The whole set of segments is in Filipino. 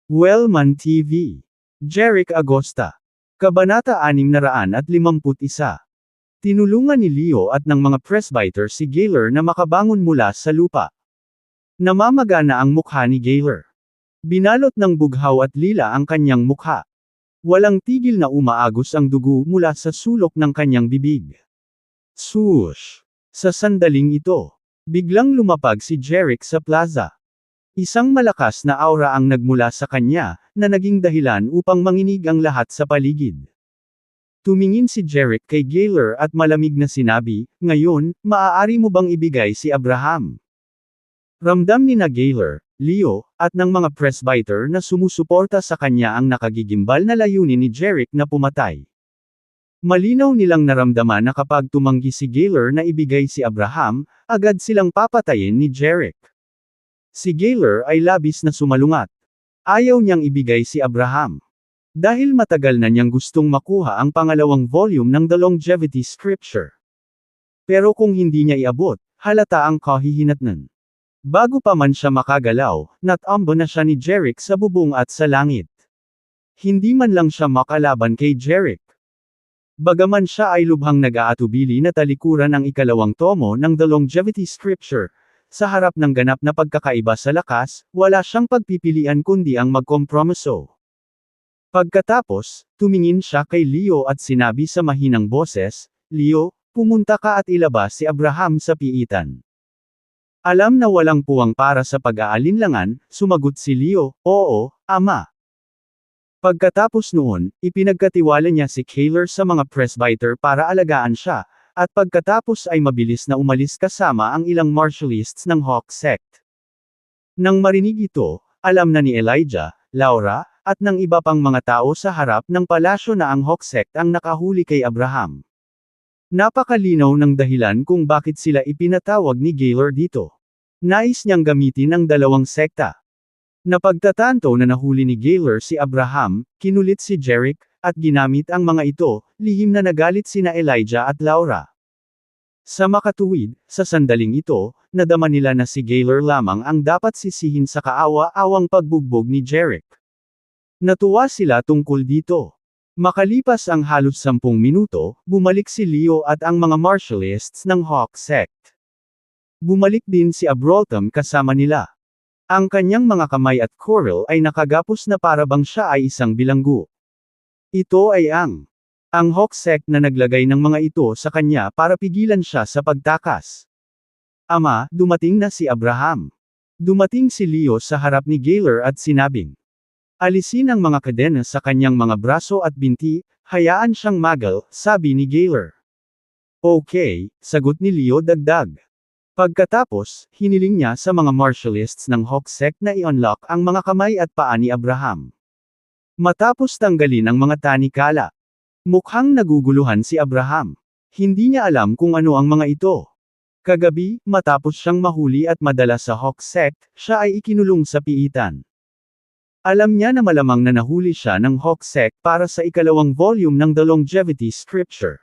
Wellman TV. Jeric Agosta. Kabanata 651. Tinulungan ni Leo at ng mga presbyter si Gaylor na makabangon mula sa lupa. Namamagana ang mukha ni Gaylor. Binalot ng bughaw at lila ang kanyang mukha. Walang tigil na umaagos ang dugo mula sa sulok ng kanyang bibig. Swoosh! Sa sandaling ito, biglang lumapag si Jeric sa plaza. Isang malakas na aura ang nagmula sa kanya, na naging dahilan upang manginig ang lahat sa paligid. Tumingin si Jeric kay Gaylor at malamig na sinabi, "Ngayon, maaari mo bang ibigay si Abraham?" Ramdam ni na Gaylor, Leo, at ng mga presbyter na sumusuporta sa kanya ang nakagigimbal na layunin ni Jeric na pumatay. Malinaw nilang naramdaman na kapag tumanggi si Gaylor na ibigay si Abraham, agad silang papatayin ni Jeric. Si Gaylor ay labis na sumalungat. Ayaw niyang ibigay si Abraham. Dahil matagal na niyang gustong makuha ang pangalawang volume ng The Longevity Scripture. Pero kung hindi niya iabot, halata ang kahihinatnan. Bago pa man siya makagalaw, natambo na siya ni Jeric sa bubong at sa langit. Hindi man lang siya makalaban kay Jeric. Bagaman siya ay lubhang nag-aatubili na talikuran ang ikalawang tomo ng The Longevity Scripture, sa harap ng ganap na pagkakaiba sa lakas, wala siyang pagpipilian kundi ang magkompromiso. Pagkatapos, tumingin siya kay Leo at sinabi sa mahinang boses, "Leo, pumunta ka at ilabas si Abraham sa piitan." Alam na walang puwang para sa pag-aalinlangan, sumagot si Leo, "Oo, Ama." Pagkatapos noon, ipinagkatiwala niya si Gaylor sa mga presbyter para alagaan siya, at pagkatapos ay mabilis na umalis kasama ang ilang martialists ng Hawk Sect. Nang marinig ito, alam na ni Elijah, Laura, at ng iba pang mga tao sa harap ng palasyo na ang Hawk Sect ang nakahuli kay Abraham. Napakalinaw ng dahilan kung bakit sila ipinatawag ni Gaylor dito. Nais niyang gamitin ang dalawang sekta. Napagtatanto na nahuli ni Gaylor si Abraham, kinulit si Jeric, at ginamit ang mga ito, lihim na nagalit sina Elijah at Laura. Sa makatuwid, sa sandaling ito, nadama nila na si Gaylor lamang ang dapat sisihin sa kaawa-awang pagbugbog ni Jeric. Natuwa sila tungkol dito. Makalipas ang halos 10 minuto, bumalik si Leo at ang mga martialists ng Hawk Sect. Bumalik din si Abroltham kasama nila. Ang kanyang mga kamay at coral ay nakagapos na parabang siya ay isang bilanggo. Ito ay ang Hawk Sect na naglagay ng mga ito sa kanya para pigilan siya sa pagtakas. "Ama, dumating na si Abraham." Dumating si Leo sa harap ni Gaylor at sinabing, "Alisin ang mga kadena sa kanyang mga braso at binti, hayaan siyang magal," sabi ni Gaylor. "Okay," sagot ni Leo dagdag. Pagkatapos, hiniling niya sa mga martialists ng Hawk Sect na i-unlock ang mga kamay at paa ni Abraham. Matapos tanggalin ang mga tanikala, mukhang naguguluhan si Abraham. Hindi niya alam kung ano ang mga ito. Kagabi, matapos siyang mahuli at madala sa Hawk Sect, siya ay ikinulong sa piitan. Alam niya na malamang na nahuli siya ng Hawk Sect para sa ikalawang volume ng The Longevity Scripture.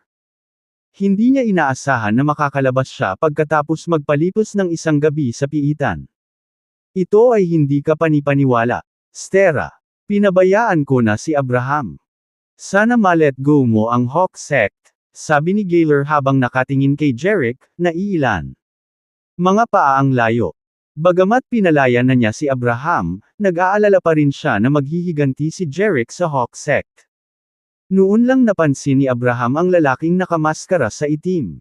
Hindi niya inaasahan na makakalabas siya pagkatapos magpalipos ng isang gabi sa piitan. Ito ay hindi kapanipaniwala. Stera. Pinabayaan ko na si Abraham. Sana ma-let go mo ang Hawk Sect, sabi ni Gaylor habang nakatingin kay Jeric, na iilan. Mga paa ang layo. Bagamat pinalaya na niya si Abraham, nag-aalala pa rin siya na maghihiganti si Jeric sa Hawk Sect. Noon lang napansin ni Abraham ang lalaking nakamaskara sa itim.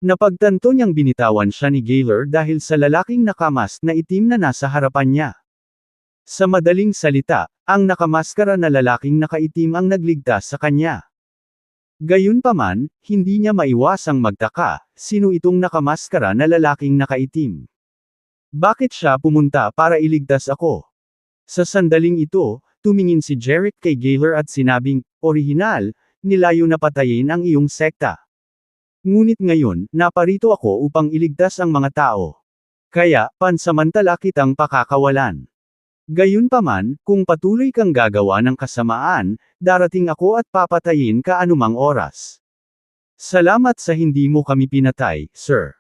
Napagtanto niyang binitawan siya ni Gaylor dahil sa lalaking nakamask na itim na nasa harapan niya. Sa madaling salita, ang nakamaskara na lalaking nakaitim ang nagligtas sa kanya. Gayunpaman, hindi niya maiwasang magtaka, sino itong nakamaskara na lalaking nakaitim? Bakit siya pumunta para iligtas ako? Sa sandaling ito, tumingin si Jeric kay Gaylor at sinabing, "Orihinal, nilayo na patayin ang iyong sekta. Ngunit ngayon, naparito ako upang iligtas ang mga tao. Kaya, pansamantala kitang pakakawalan. Gayunpaman, kung patuloy kang gagawa ng kasamaan, darating ako at papatayin ka anumang oras. Salamat sa hindi mo kami pinatay, sir.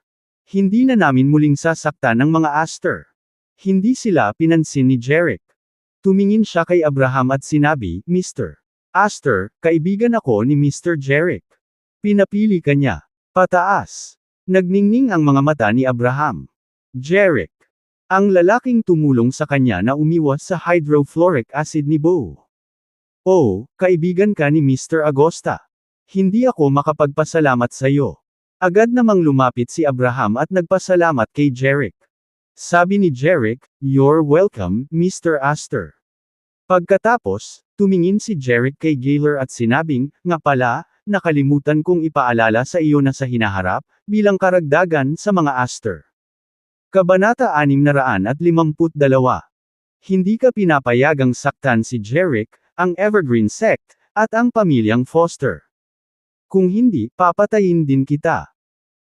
Hindi na namin muling sasaktan ng mga Astor." Hindi sila pinansin ni Jeric. Tumingin siya kay Abraham at sinabi, Mr. Astor, kaibigan ako ni Mr. Jerick. Pinapili ka niya. Pataas. Nagningning ang mga mata ni Abraham. Jerick. Ang lalaking tumulong sa kanya na umiwas sa hydrofluoric acid ni Bo. Oh, kaibigan ka ni Mr. Agosta. Hindi ako makapagpasalamat sa iyo. Agad namang lumapit si Abraham at nagpasalamat kay Jerick. Sabi ni Jerick, You're welcome, Mr. Astor. Pagkatapos, tumingin si Jerick kay Gaylor at sinabing, Nga pala, nakalimutan kong ipaalala sa iyo na sa hinaharap, bilang karagdagan sa mga Astor. Kabanata 652. Hindi ka pinapayagang saktan si Jerick, ang Evergreen Sect, at ang pamilyang Foster. Kung hindi, papatayin din kita.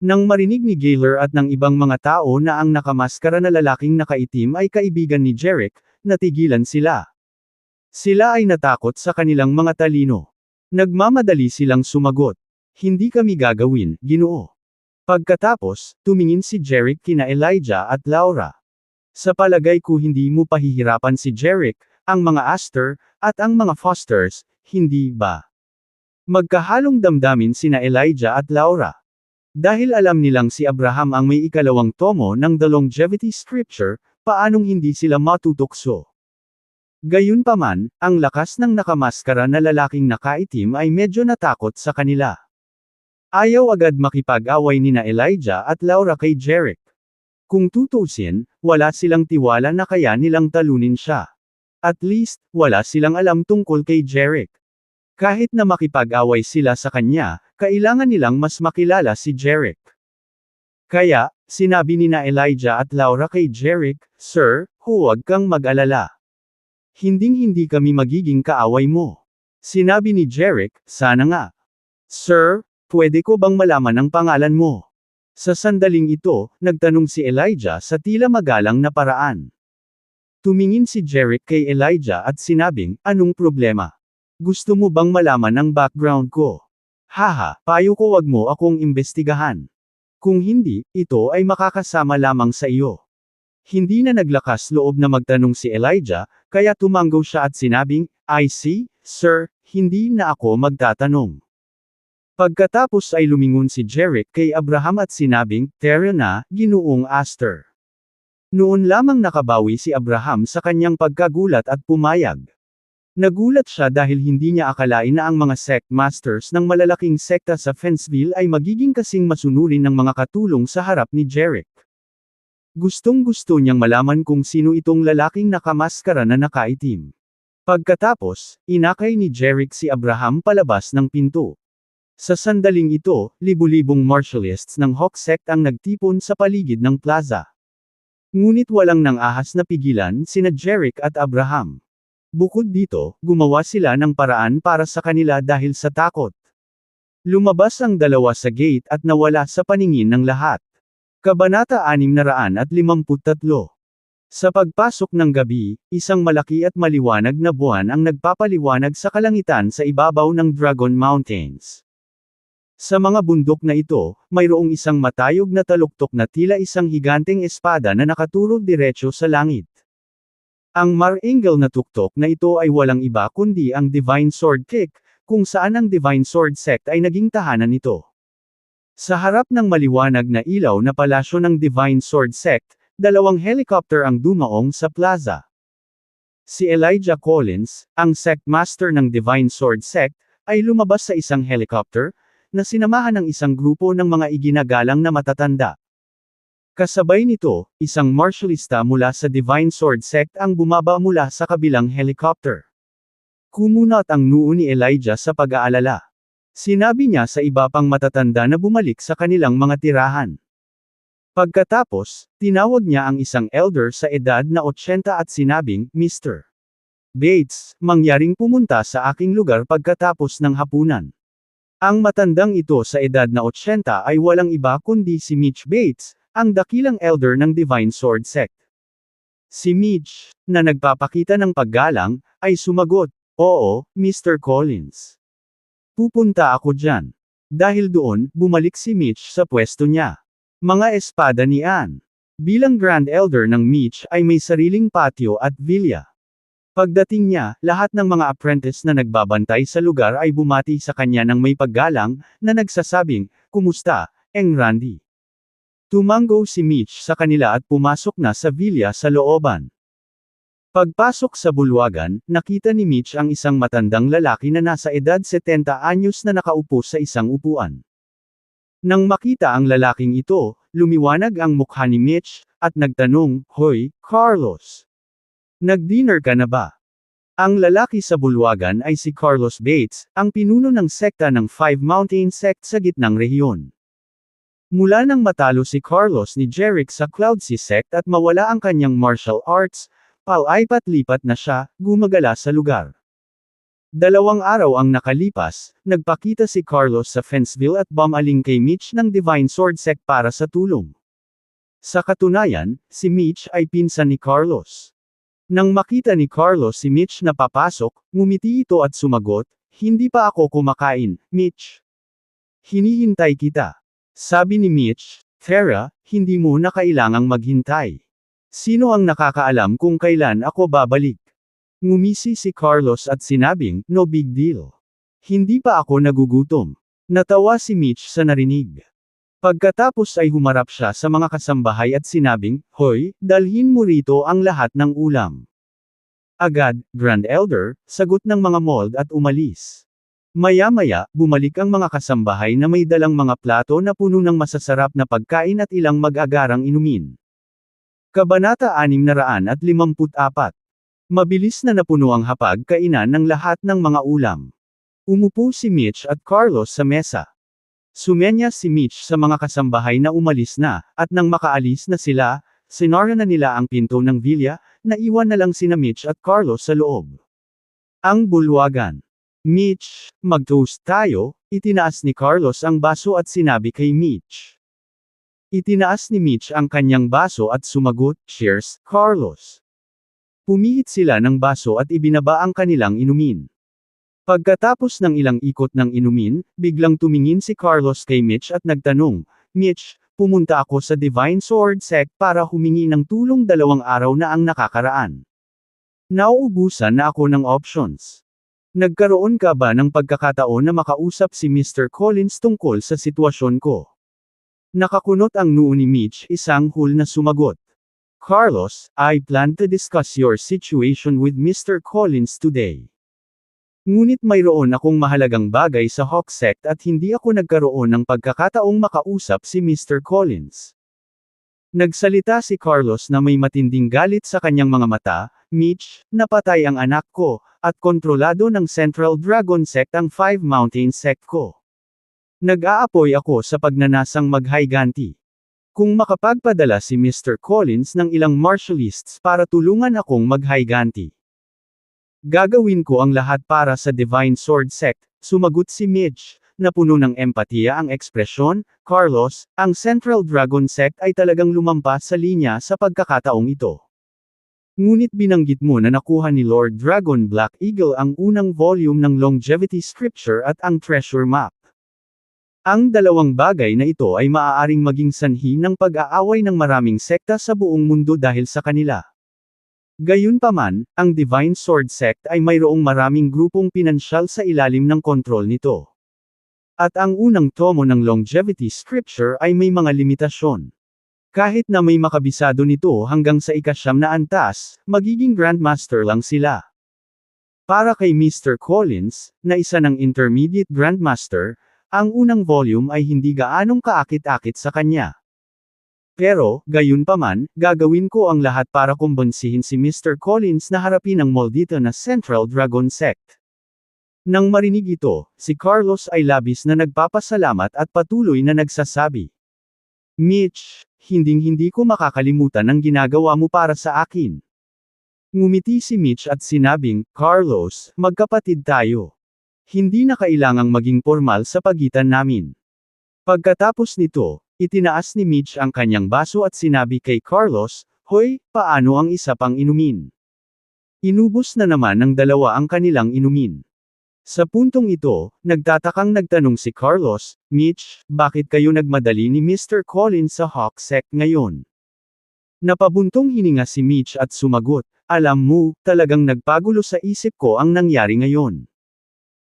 Nang marinig ni Gaylor at ng ibang mga tao na ang nakamaskara na lalaking nakaitim ay kaibigan ni Jerick, natigilan sila. Sila ay natakot sa kanilang mga talino. Nagmamadali silang sumagot. Hindi kami gagawin, Ginoo. Pagkatapos, tumingin si Jerick kina Elijah at Laura. Sa palagay ko hindi mo pahihirapan si Jerick, ang mga Astor, at ang mga Fosters, hindi ba? Magkahalong damdamin sina Elijah at Laura. Dahil alam nilang si Abraham ang may ikalawang tomo ng The Longevity Scripture, paanong hindi sila matutokso? Gayunpaman, ang lakas ng nakamaskara na lalaking nakaitim ay medyo natakot sa kanila. Ayaw agad makipag-away nina Elijah at Laura kay Jerick. Kung tutusin, wala silang tiwala na kaya nilang talunin siya. At least, wala silang alam tungkol kay Jerick. Kahit na makipag-away sila sa kanya, kailangan nilang mas makilala si Jerick. Kaya, sinabi nina Elijah at Laura kay Jerick, Sir, huwag kang mag-alala. Hinding-hindi kami magiging kaaway mo. Sinabi ni Jerick, sana nga. Sir, pwede ko bang malaman ang pangalan mo? Sa sandaling ito, nagtanong si Elijah sa tila magalang na paraan. Tumingin si Jerick kay Elijah at sinabing, anong problema? Gusto mo bang malaman ang background ko? Haha, payo ko wag mo akong imbestigahan. Kung hindi, ito ay makakasama lamang sa iyo. Hindi na naglakas loob na magtanong si Elijah, kaya tumanggaw siya at sinabing, I see, sir, hindi na ako magtatanong. Pagkatapos ay lumingon si Jerick kay Abraham at sinabing, Tara na, Ginoong Astor. Noon lamang nakabawi si Abraham sa kanyang pagkagulat at pumayag. Nagulat siya dahil hindi niya akalain na ang mga sect masters ng malalaking sekta sa Fenceville ay magiging kasing masunurin ng mga katulong sa harap ni Jerick. Gustong-gusto niyang malaman kung sino itong lalaking nakamaskara na nakaitim. Pagkatapos, inakay ni Jerick si Abraham palabas ng pinto. Sa sandaling ito, libu-libong martialists ng Hawk Sect ang nagtipon sa paligid ng plaza. Ngunit walang nang ahas na pigilan sina Jerick at Abraham. Bukod dito, gumawa sila ng paraan para sa kanila dahil sa takot. Lumabas ang dalawa sa gate at nawala sa paningin ng lahat. Kabanata 653. Sa pagpasok ng gabi, isang malaki at maliwanag na buwan ang nagpapaliwanag sa kalangitan sa ibabaw ng Dragon Mountains. Sa mga bundok na ito, mayroong isang matayog na taluktok na tila isang higanteng espada na nakaturo diretso sa langit. Ang marangel na tuktok na ito ay walang iba kundi ang Divine Sword Kick, kung saan ang Divine Sword Sect ay naging tahanan nito. Sa harap ng maliwanag na ilaw na palasyo ng Divine Sword Sect, dalawang helicopter ang dumaong sa plaza. Si Elijah Collins, ang sect master ng Divine Sword Sect, ay lumabas sa isang helicopter, na sinamahan ng isang grupo ng mga iginagalang na matatanda. Kasabay nito, isang martialista mula sa Divine Sword Sect ang bumaba mula sa kabilang helicopter. Kumunat ang noo ni Elijah sa pag-aalala. Sinabi niya sa iba pang matatanda na bumalik sa kanilang mga tirahan. Pagkatapos, tinawag niya ang isang elder sa edad na 80 at sinabing, Mr. Bates, mangyaring pumunta sa aking lugar pagkatapos ng hapunan. Ang matandang ito sa edad na 80 ay walang iba kundi si Mitch Bates, ang dakilang elder ng Divine Sword Sect. Si Mitch, na nagpapakita ng paggalang, ay sumagot, Oo, Mr. Collins. Pupunta ako dyan. Dahil doon, bumalik si Mitch sa pwesto niya. Mga espada ni Anne. Bilang Grand Elder ng Mitch ay may sariling patio at villa. Pagdating niya, lahat ng mga apprentice na nagbabantay sa lugar ay bumati sa kanya ng may paggalang, na nagsasabing, "Kumusta, Eng Randy?" Tumango si Mitch sa kanila at pumasok na sa villa sa looban. Pagpasok sa bulwagan, nakita ni Mitch ang isang matandang lalaki na nasa edad 70 anyos na nakaupo sa isang upuan. Nang makita ang lalaking ito, lumiwanag ang mukha ni Mitch, at nagtanong, "Hoy, Carlos! Nag-dinner ka na ba?" Ang lalaki sa bulwagan ay si Carlos Bates, ang pinuno ng sekta ng Five Mountain Sect sa gitnang rehiyon. Mula nang matalo si Carlos ni Jeric sa Cloudsea Sect at mawala ang kanyang martial arts, palipat-lipat na siya, gumagala sa lugar. 2 araw ang nakalipas, nagpakita si Carlos sa Fenceville at bumaling kay Mitch ng Divine Sword Sect para sa tulong. Sa katunayan, si Mitch ay pinsan ni Carlos. Nang makita ni Carlos si Mitch na papasok, ngumiti ito at sumagot, "Hindi pa ako kumakain, Mitch. Hinihintay kita." Sabi ni Mitch, "Tara, hindi mo na kailangang maghintay. Sino ang nakakaalam kung kailan ako babalik?" Ngumisi si Carlos at sinabing, "No big deal. Hindi pa ako nagugutom." Natawa si Mitch sa narinig. Pagkatapos ay humarap siya sa mga kasambahay at sinabing, "Hoy, dalhin mo rito ang lahat ng ulam." Agad, Grand Elder, sagot ng mga mold at umalis. Maya-maya, bumalik ang mga kasambahay na may dalang mga plato na puno ng masasarap na pagkain at ilang mag-agarang inumin. Kabanata 654. Mabilis na napuno ang hapag-kainan ng lahat ng mga ulam. Umupo si Mitch at Carlos sa mesa. Sumenyas si Mitch sa mga kasambahay na umalis na, at nang makaalis na sila, sinara na nila ang pinto ng villa, naiwan na lang sina Mitch at Carlos sa loob. Ang bulwagan. "Mitch, mag-toast tayo," itinaas ni Carlos ang baso at sinabi kay Mitch. Itinaas ni Mitch ang kanyang baso at sumagot, "Cheers, Carlos." Pumihit sila ng baso at ibinaba ang kanilang inumin. Pagkatapos ng ilang ikot ng inumin, biglang tumingin si Carlos kay Mitch at nagtanong, "Mitch, pumunta ako sa Divine Sword Sect para humingi ng tulong 2 araw na ang nakakaraan. Nauubusan na ako ng options. Nagkaroon ka ba ng pagkakataon na makausap si Mr. Collins tungkol sa sitwasyon ko?" Nakakunot ang noo ni Mitch, isang hul na sumagot. "Carlos, I plan to discuss your situation with Mr. Collins today. Ngunit mayroon akong mahalagang bagay sa Hawk Sect at hindi ako nagkaroon ng pagkakataong makausap si Mr. Collins." Nagsalita si Carlos na may matinding galit sa kanyang mga mata, "Mitch, napatay ang anak ko, at kontrolado ng Central Dragon Sect ang Five Mountain Sect ko. Nag-aapoy ako sa pagnanasang maghayganti. Kung makapagpadala si Mr. Collins ng ilang martialists para tulungan akong maghayganti, gagawin ko ang lahat para sa Divine Sword Sect," sumagot si Mitch, na puno ng empatiya ang ekspresyon. "Carlos, ang Central Dragon Sect ay talagang lumampas sa linya sa pagkakataong ito. Ngunit binanggit mo na nakuha ni Lord Dragon Black Eagle ang unang volume ng Longevity Scripture at ang Treasure Map. Ang 2 bagay na ito ay maaaring maging sanhi ng pag-aaway ng maraming sekta sa buong mundo dahil sa kanila. Gayunpaman, ang Divine Sword Sect ay mayroong maraming grupong pinansyal sa ilalim ng kontrol nito. At ang unang tomo ng Longevity Scripture ay may mga limitasyon. Kahit na may makabisado nito hanggang sa ika-9 na antas, magiging Grandmaster lang sila. Para kay Mr. Collins, na isa ng Intermediate Grandmaster, ang unang volume ay hindi gaanong kaakit-akit sa kanya. Pero, gayunpaman, gagawin ko ang lahat para kumbinsihin si Mr. Collins na harapin ang maldito na Central Dragon Sect. Nang marinig ito, si Carlos ay labis na nagpapasalamat at patuloy na nagsasabi, "Mitch, hinding-hindi ko makakalimutan ang ginagawa mo para sa akin." Ngumiti si Mitch at sinabing, "Carlos, magkapatid tayo. Hindi na kailangang maging formal sa pagitan namin." Pagkatapos nito, itinaas ni Mitch ang kanyang baso at sinabi kay Carlos, "Hoy, paano ang isa pang inumin?" Inubos na naman ng 2 ang kanilang inumin. Sa puntong ito, nagtatakang nagtanong si Carlos, "Mitch, bakit kayo nagmadali ni Mr. Collins sa Hawk Sect ngayon?" Napabuntong hininga si Mitch at sumagot, Alam mo, talagang nagpagulo sa isip ko ang nangyari ngayon.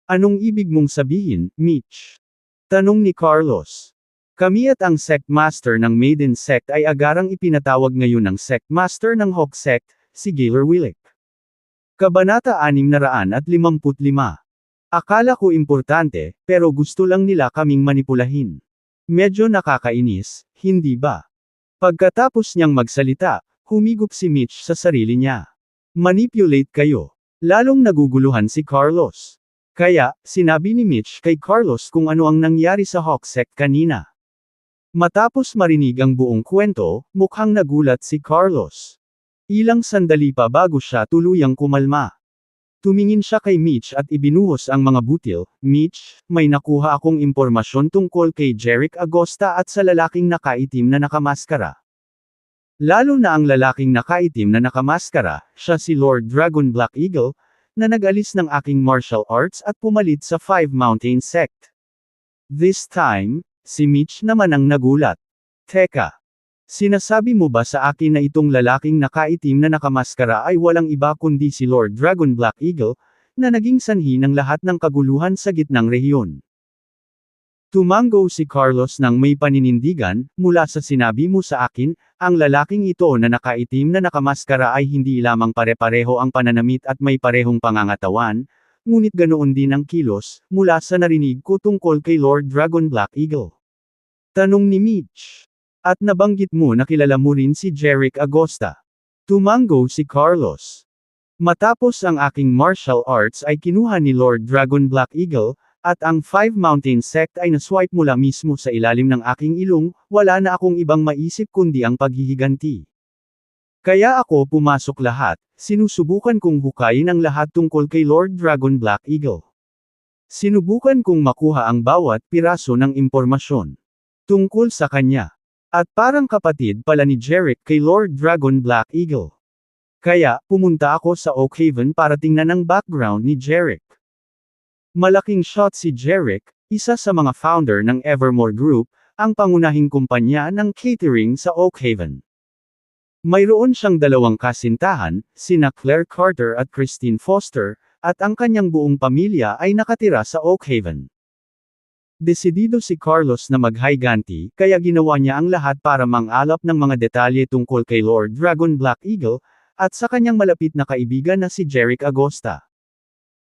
Anong ibig mong sabihin, Mitch? Tanong ni Carlos. Kami at ang sect master ng Maiden Sect ay agarang ipinatawag ngayon ng sect master ng Hawk Sect, si Gaylor Willick. Kabanata 655. Akala ko importante, pero gusto lang nila kaming manipulahin. Medyo nakakainis, hindi ba? Pagkatapos niyang magsalita, humigop si Mitch sa sarili niya. Manipulate kayo. Lalong naguguluhan si Carlos. Kaya, sinabi ni Mitch kay Carlos kung ano ang nangyari sa Hawk Sect kanina. Matapos marinig ang buong kwento, mukhang nagulat si Carlos. Ilang sandali pa bago siya tuluyang kumalma. Tumingin siya kay Mitch at ibinuhos ang mga butil. Mitch, may nakuha akong impormasyon tungkol kay Jerick Agosta at sa lalaking nakaitim na nakamaskara. Lalo na ang lalaking nakaitim na nakamaskara, siya si Lord Dragon Black Eagle, na nag-alis ng aking martial arts at pumalit sa Five Mountain Sect. This time, si Mitch naman ang nagulat. Teka. Sinasabi mo ba sa akin na itong lalaking nakaitim na nakamaskara ay walang iba kundi si Lord Dragon Black Eagle, na naging sanhi ng lahat ng kaguluhan sa gitnang rehiyon? Tumango si Carlos ng may paninindigan, mula sa sinabi mo sa akin, ang lalaking ito na nakaitim na nakamaskara ay hindi lamang pare-pareho ang pananamit at may parehong pangangatawan, ngunit ganoon din ang kilos, mula sa narinig ko tungkol kay Lord Dragon Black Eagle. Tanong ni Mitch. At nabanggit mo na kilala mo rin si Jerick Agosta. Tumango si Carlos. Matapos ang aking martial arts ay kinuha ni Lord Dragon Black Eagle, at ang Five Mountain Sect ay naswipe mula mismo sa ilalim ng aking ilong, wala na akong ibang maisip kundi ang paghihiganti. Kaya ako pumasok lahat, sinusubukan kong hukayin ang lahat tungkol kay Lord Dragon Black Eagle. Sinubukan kong makuha ang bawat piraso ng impormasyon tungkol sa kanya. At parang kapatid pala ni Jerick kay Lord Dragon Black Eagle. Kaya, pumunta ako sa Oakhaven para tingnan ang background ni Jerick. Malaking shot si Jerick, isa sa mga founder ng Evermore Group, ang pangunahing kumpanya ng catering sa Oakhaven. Mayroon siyang dalawang kasintahan, sina Claire Carter at Christine Foster, at ang kanyang buong pamilya ay nakatira sa Oakhaven. Desidido si Carlos na maghiganti, kaya ginawa niya ang lahat para mang-alap ng mga detalye tungkol kay Lord Dragon Black Eagle, at sa kanyang malapit na kaibigan na si Jerick Agosta.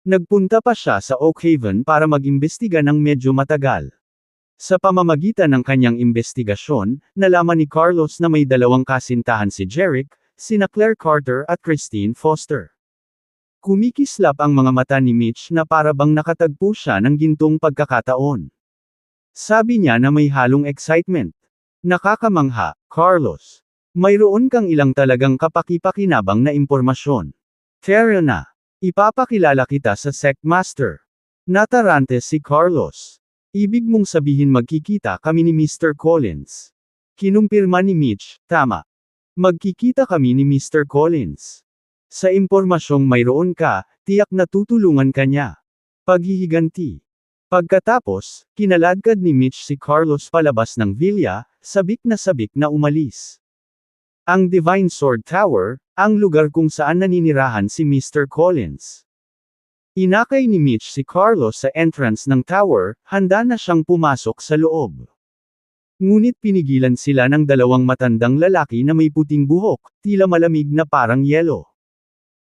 Nagpunta pa siya sa Oakhaven para mag-imbestiga ng medyo matagal. Sa pamamagitan ng kanyang imbestigasyon, nalaman ni Carlos na may dalawang kasintahan si Jerick, sina Claire Carter at Christine Foster. Kumikislap ang mga mata ni Mitch na para bang nakatagpo siya ng gintong pagkakataon. Sabi niya na may halong excitement. Nakakamangha, Carlos. Mayroon kang ilang talagang kapaki-pakinabang na impormasyon. Tara na. Ipapakilala kita sa Sect Master. Natarante si Carlos. Ibig mong sabihin magkikita kami ni Mr. Collins. Kinumpirma ni Mitch, tama. Magkikita kami ni Mr. Collins. Sa impormasyong mayroon ka, tiyak na tutulungan ka niya. Paghihiganti. Pagkatapos, kinaladkad ni Mitch si Carlos palabas ng villa, sabik na umalis. Ang Divine Sword Tower, ang lugar kung saan naninirahan si Mr. Collins. Inakay ni Mitch si Carlos sa entrance ng tower, handa na siyang pumasok sa loob. Ngunit pinigilan sila ng dalawang matandang lalaki na may puting buhok, tila malamig na parang yelo.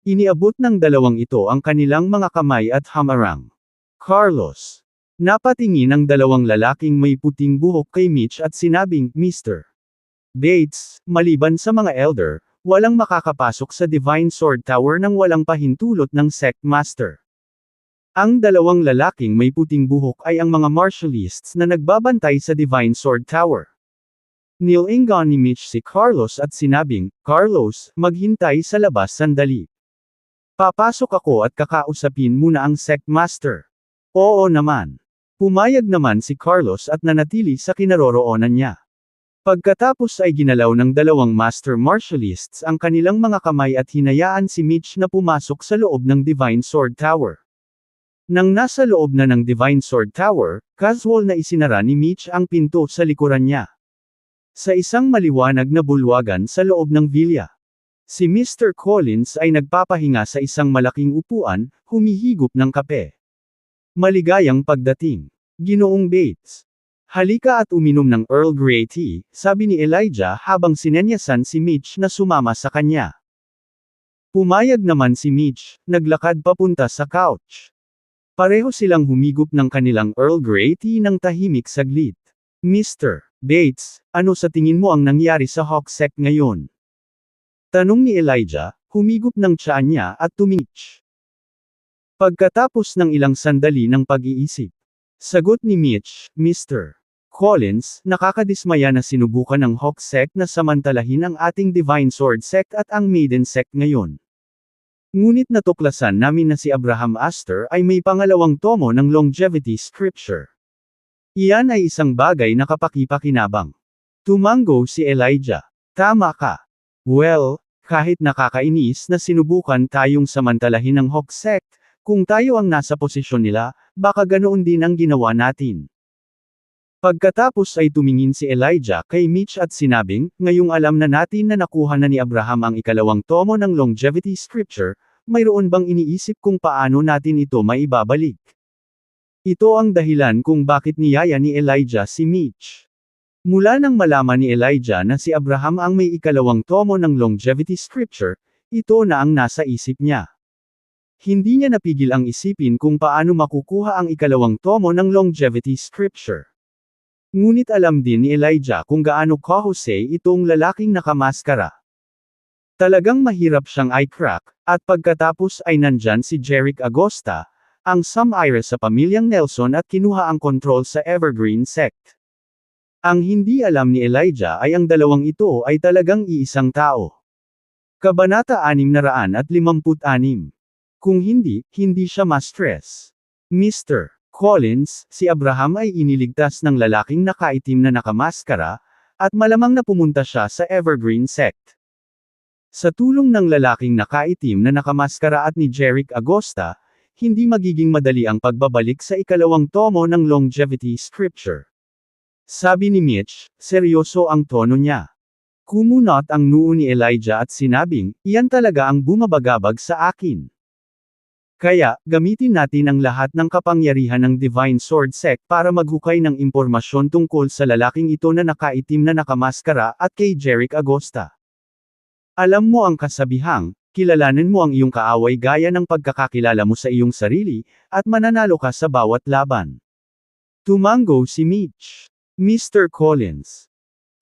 Iniabot ng dalawang ito ang kanilang mga kamay at hamarang. Carlos. Napatingin ang dalawang lalaking may puting buhok kay Mitch at sinabing, Mr. Bates, maliban sa mga elder, walang makakapasok sa Divine Sword Tower nang walang pahintulot ng Sect Master. Ang dalawang lalaking may puting buhok ay ang mga martialists na nagbabantay sa Divine Sword Tower. Nilingon ni Mitch si Carlos at sinabing, Carlos, maghintay sa labas sandali. Papasok ako at kakausapin muna ang Sect Master. Oo naman. Pumayag naman si Carlos at nanatili sa kinaroroonan niya. Pagkatapos ay ginalaw ng dalawang master martialists ang kanilang mga kamay at hinayaan si Mitch na pumasok sa loob ng Divine Sword Tower. Nang nasa loob na ng Divine Sword Tower, casual na isinara ni Mitch ang pinto sa likuran niya. Sa isang maliwanag na bulwagan sa loob ng villa. Si Mr. Collins ay nagpapahinga sa isang malaking upuan, humihigop ng kape. Maligayang pagdating. Ginoong Bates. Halika at uminom ng Earl Grey tea, sabi ni Elijah habang sinenyasan si Mitch na sumama sa kanya. Pumayag naman si Mitch, naglakad papunta sa couch. Pareho silang humigop ng kanilang Earl Grey tea ng tahimik saglit. Mr. Bates, ano sa tingin mo ang nangyari sa Hawksec ngayon? Tanong ni Elijah, humigop ng tiyan niya at tumingin. Pagkatapos ng ilang sandali ng pag-iisip. Sagot ni Mitch, Mr. Collins, nakakadismaya na sinubukan ng Hawksec na samantalahin ang ating Divine Sword Sect at ang Maiden Sect ngayon. Ngunit natuklasan namin na si Abraham Astor ay may pangalawang tomo ng Longevity Scripture. Iyan ay isang bagay na kapaki-pakinabang. Tumango si Elijah. Tama ka. Well, kahit nakakainis na sinubukan tayong samantalahin ng Hawksec, kung tayo ang nasa posisyon nila, baka ganoon din ang ginawa natin. Pagkatapos ay tumingin si Elijah kay Mitch at sinabing, ngayong alam na natin na nakuha na ni Abraham ang ikalawang tomo ng Longevity Scripture, mayroon bang iniisip kung paano natin ito maibabalik? Ito ang dahilan kung bakit niyaya ni Elijah si Mitch. Mula nang malaman ni Elijah na si Abraham ang may ikalawang tomo ng Longevity Scripture, ito na ang nasa isip niya. Hindi niya napigil ang isipin kung paano makukuha ang ikalawang tomo ng Longevity Scripture. Ngunit alam din ni Elijah kung gaano kahusay itong lalaking nakamaskara. Talagang mahirap siyang i-crack, at pagkatapos ay nandyan si Jerick Agosta, ang Sumire sa pamilyang Nelson at kinuha ang kontrol sa Evergreen Sect. Ang hindi alam ni Elijah ay ang dalawang ito ay talagang iisang tao. Kabanata 656. Kung hindi siya ma-stress. Mr. Collins, si Abraham ay iniligtas ng lalaking nakaitim na nakamaskara, at malamang na pumunta siya sa Evergreen Sect. Sa tulong ng lalaking nakaitim na nakamaskara at ni Jerick Agosta, hindi magiging madali ang pagbabalik sa ikalawang tomo ng Longevity Scripture. Sabi ni Mitch, seryoso ang tono niya. Kumunot ang noo ni Elijah at sinabing, iyan talaga ang bumabagabag sa akin. Kaya, gamitin natin ang lahat ng kapangyarihan ng Divine Sword Sect para maghukay ng impormasyon tungkol sa lalaking ito na nakaitim na nakamaskara at kay Jerick Agosta. Alam mo ang kasabihang, kilalanin mo ang iyong kaaway gaya ng pagkakakilala mo sa iyong sarili, at mananalo ka sa bawat laban. Tumango si Mitch. Mr. Collins.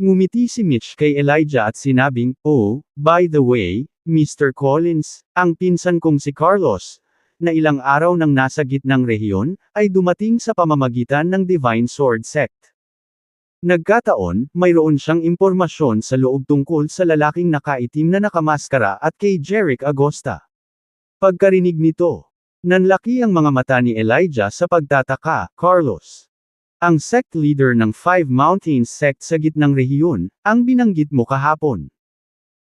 Ngumiti si Mitch kay Elijah at sinabing, oh, by the way, Mr. Collins, ang pinsan kong si Carlos, na ilang araw nang nasa gitnang rehiyon, ay dumating sa pamamagitan ng Divine Sword Sect. Nagkataon, mayroon siyang impormasyon sa loob tungkol sa lalaking nakaitim na nakamaskara at kay Jerick Agosta. Pagkarinig nito, nanlaki ang mga mata ni Elijah sa pagtataka, Carlos. Ang sect leader ng Five Mountains Sect sa gitnang rehiyon, ang binanggit mo kahapon.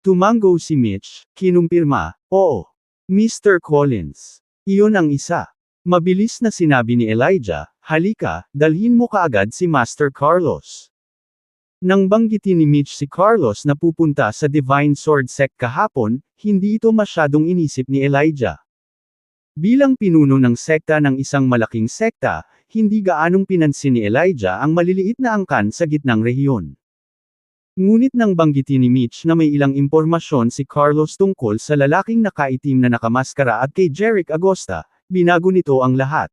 Tumango si Mitch, kinumpirma, oo. Mr. Collins. Iyon ang isa. Mabilis na sinabi ni Elijah, halika, dalhin mo kaagad si Master Carlos. Nang banggitin ni Mitch si Carlos na pupunta sa Divine Sword Sect kahapon, hindi ito masyadong inisip ni Elijah. Bilang pinuno ng sekta ng isang malaking sekta, hindi gaanong pinansin ni Elijah ang maliliit na angkan sa gitnang rehiyon. Ngunit nang banggitin ni Mitch na may ilang impormasyon si Carlos tungkol sa lalaking nakaitim na nakamaskara at kay Jerick Agosta, binago nito ang lahat.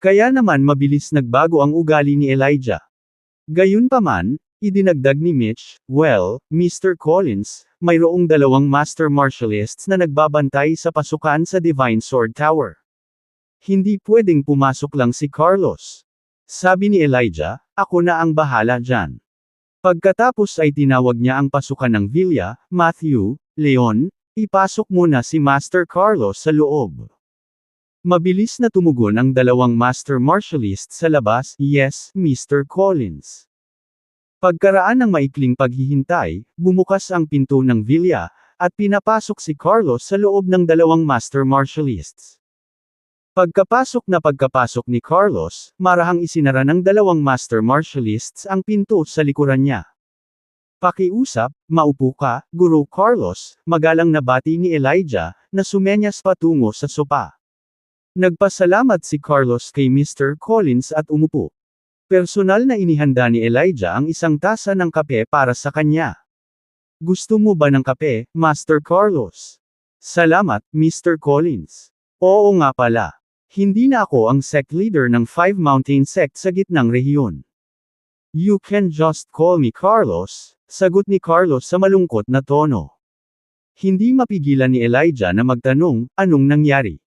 Kaya naman mabilis nagbago ang ugali ni Elijah. Gayunpaman, idinagdag ni Mitch, well, Mr. Collins, mayroong dalawang master martialists na nagbabantay sa pasukan sa Divine Sword Tower. Hindi pwedeng pumasok lang si Carlos. Sabi ni Elijah, ako na ang bahala dyan. Pagkatapos ay tinawag niya ang pasukan ng Villa, Matthew, Leon, ipasok muna si Master Carlos sa loob. Mabilis na tumugon ang dalawang master martialist sa labas, yes, Mr. Collins. Pagkaraan ng maikling paghihintay, bumukas ang pinto ng Villa, at pinapasok si Carlos sa loob ng dalawang master martialists. Pagkapasok ni Carlos, marahang isinara ng dalawang master martialists ang pinto sa likuran niya. Pakiusap, maupo ka, Guro Carlos, magalang na bati ni Elijah, na sumenyas patungo sa sopa. Nagpasalamat si Carlos kay Mr. Collins at umupo. Personal na inihanda ni Elijah ang isang tasa ng kape para sa kanya. Gusto mo ba ng kape, Master Carlos? Salamat, Mr. Collins. Oo nga pala. Hindi na ako ang sect leader ng Five Mountain Sect sa gitnang rehiyon. You can just call me Carlos, sagot ni Carlos sa malungkot na tono. Hindi mapigilan ni Elijah na magtanong, anong nangyari?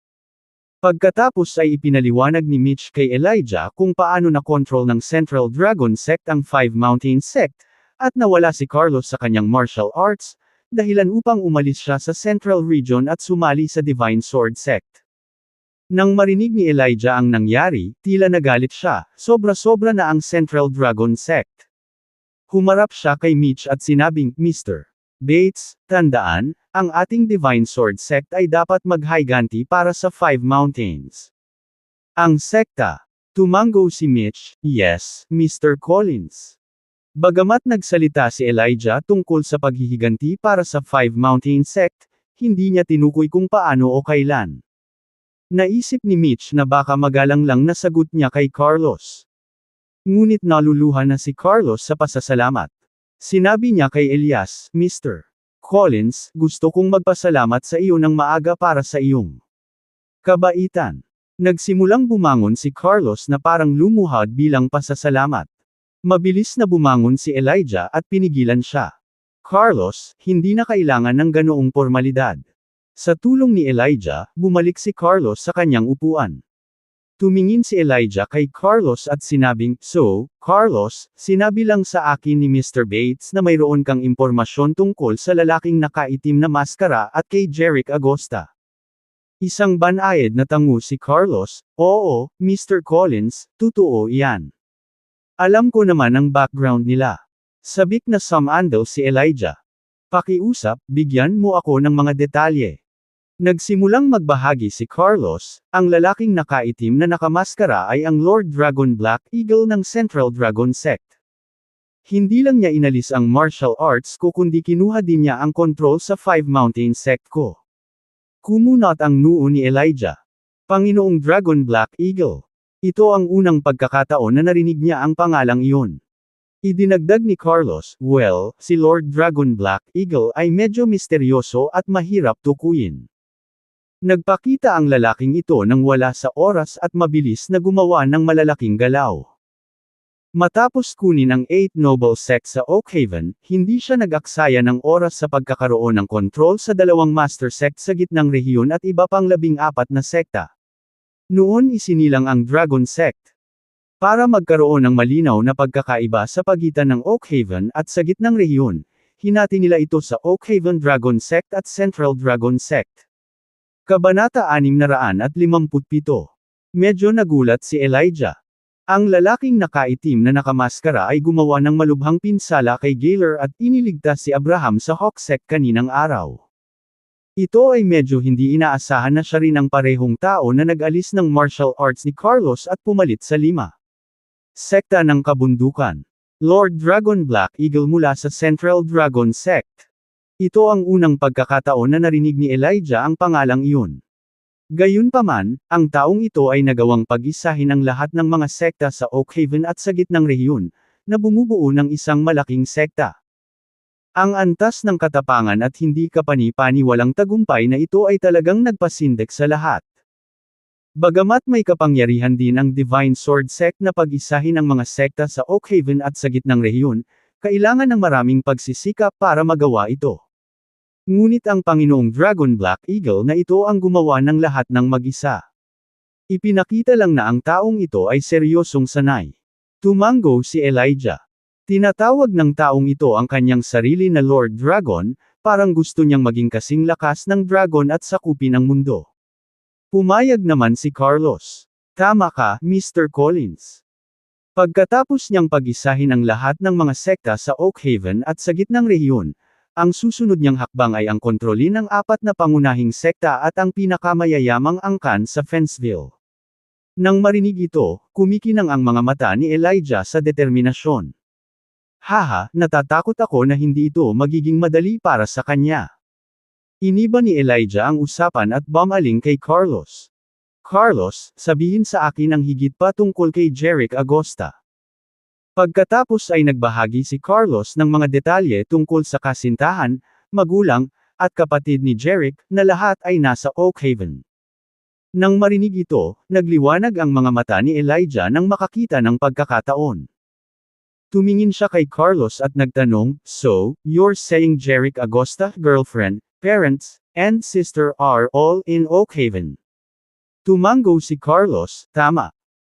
Pagkatapos ay ipinaliwanag ni Mitch kay Elijah kung paano na-control ng Central Dragon Sect ang Five Mountain Sect, at nawala si Carlos sa kanyang martial arts, dahilan upang umalis siya sa Central Region at sumali sa Divine Sword Sect. Nang marinig ni Elijah ang nangyari, tila nagalit siya, sobra-sobra na ang Central Dragon Sect. Humarap siya kay Mitch at sinabing, Mr. Bates, tandaan, ang ating Divine Sword Sect ay dapat maghiganti para sa Five Mountains. Ang sekta. Tumango si Mitch, yes, Mr. Collins. Bagamat nagsalita si Elijah tungkol sa paghihiganti para sa Five Mountain Sect, hindi niya tinukoy kung paano o kailan. Naisip ni Mitch na baka magalang lang na sagot niya kay Carlos. Ngunit naluluha na si Carlos sa pasasalamat. Sinabi niya kay Elias, Mr. Collins, gusto kong magpasalamat sa iyo ng maaga para sa iyong kabaitan. Nagsimulang bumangon si Carlos na parang lumuhad bilang pasasalamat. Mabilis na bumangon si Elijah at pinigilan siya. Carlos, hindi na kailangan ng ganoong formalidad. Sa tulong ni Elijah, bumalik si Carlos sa kanyang upuan. Tumingin si Elijah kay Carlos at sinabing, So, Carlos, sinabi lang sa akin ni Mr. Bates na mayroon kang impormasyon tungkol sa lalaking nakaitim na maskara at kay Jeric Agosta. Isang banayad na tango si Carlos, Oo, Mr. Collins, totoo iyan. Alam ko naman ang background nila. Sabik na sumandal si Elijah. Pakiusap, bigyan mo ako ng mga detalye. Nagsimulang magbahagi si Carlos, ang lalaking nakaitim na nakamaskara ay ang Lord Dragon Black Eagle ng Central Dragon Sect. Hindi lang niya inalis ang martial arts ko kundi kinuha din niya ang kontrol sa Five Mountain Sect ko. Kumunot ang noo ni Elijah. Panginoong Dragon Black Eagle. Ito ang unang pagkakataon na narinig niya ang pangalang iyon. Idinagdag ni Carlos, well, si Lord Dragon Black Eagle ay medyo misteryoso at mahirap tukuyin. Nagpakita ang lalaking ito nang wala sa oras at mabilis na gumawa ng malalaking galaw. Matapos kunin ang 8 Noble Sect sa Oakhaven, hindi siya nag-aksaya ng oras sa pagkakaroon ng kontrol sa dalawang Master Sect sa gitnang rehiyon at iba pang 14 na sekta. Noon isinilang ang Dragon Sect. Para magkaroon ng malinaw na pagkakaiba sa pagitan ng Oakhaven at sa gitnang rehiyon, hinati nila ito sa Oakhaven Dragon Sect at Central Dragon Sect. Kabanata 657. Medyo nagulat si Elijah. Ang lalaking nakaitim na nakamaskara ay gumawa ng malubhang pinsala kay Gaylor at iniligtas si Abraham sa Hawk Sect kaninang araw. Ito ay medyo hindi inaasahan na siya rin ang parehong tao na nag-alis ng martial arts ni Carlos at pumalit sa 5. Sekta ng Kabundukan. Lord Dragon Black Eagle mula sa Central Dragon Sect. Ito ang unang pagkakataon na narinig ni Elijah ang pangalang iyon. Gayunpaman, ang taong ito ay nagawang pag-isahin ang lahat ng mga sekta sa Oakhaven at sa gitnang rehiyon, na bumubuo ng isang malaking sekta. Ang antas ng katapangan at hindi kapani-paniwalang tagumpay na ito ay talagang nagpasindak sa lahat. Bagamat may kapangyarihan din ang Divine Sword Sect na pag-isahin ang mga sekta sa Oakhaven at sa gitnang rehiyon, kailangan ng maraming pagsisikap para magawa ito. Ngunit ang Panginoong Dragon Black Eagle na ito ang gumawa ng lahat ng mag-isa. Ipinakita lang na ang taong ito ay seryosong sanay. Tumango si Elijah. Tinatawag ng taong ito ang kanyang sarili na Lord Dragon, parang gusto niyang maging kasing lakas ng dragon at sakupin ang mundo. Pumayag naman si Carlos. Tama ka, Mr. Collins. Pagkatapos niyang pag-isahin ang lahat ng mga sekta sa Oakhaven at sa gitnang rehiyon, ang susunod niyang hakbang ay ang kontrolin ang 4 na pangunahing sekta at ang pinakamayayamang angkan sa Fenceville. Nang marinig ito, kumikinang ang mga mata ni Elijah sa determinasyon. Haha, natatakot ako na hindi ito magiging madali para sa kanya. Iniba ni Elijah ang usapan at bumaling kay Carlos. Carlos, sabihin sa akin ang higit pa tungkol kay Jeric Agosta. Pagkatapos ay nagbahagi si Carlos ng mga detalye tungkol sa kasintahan, magulang, at kapatid ni Jeric, na lahat ay nasa Oak Haven. Nang marinig ito, nagliwanag ang mga mata ni Elijah nang makakita ng pagkakataon. Tumingin siya kay Carlos at nagtanong, "So, you're saying Jeric Agosta, girlfriend, parents, and sister are all in Oak Haven?" Tumango si Carlos, "Tama.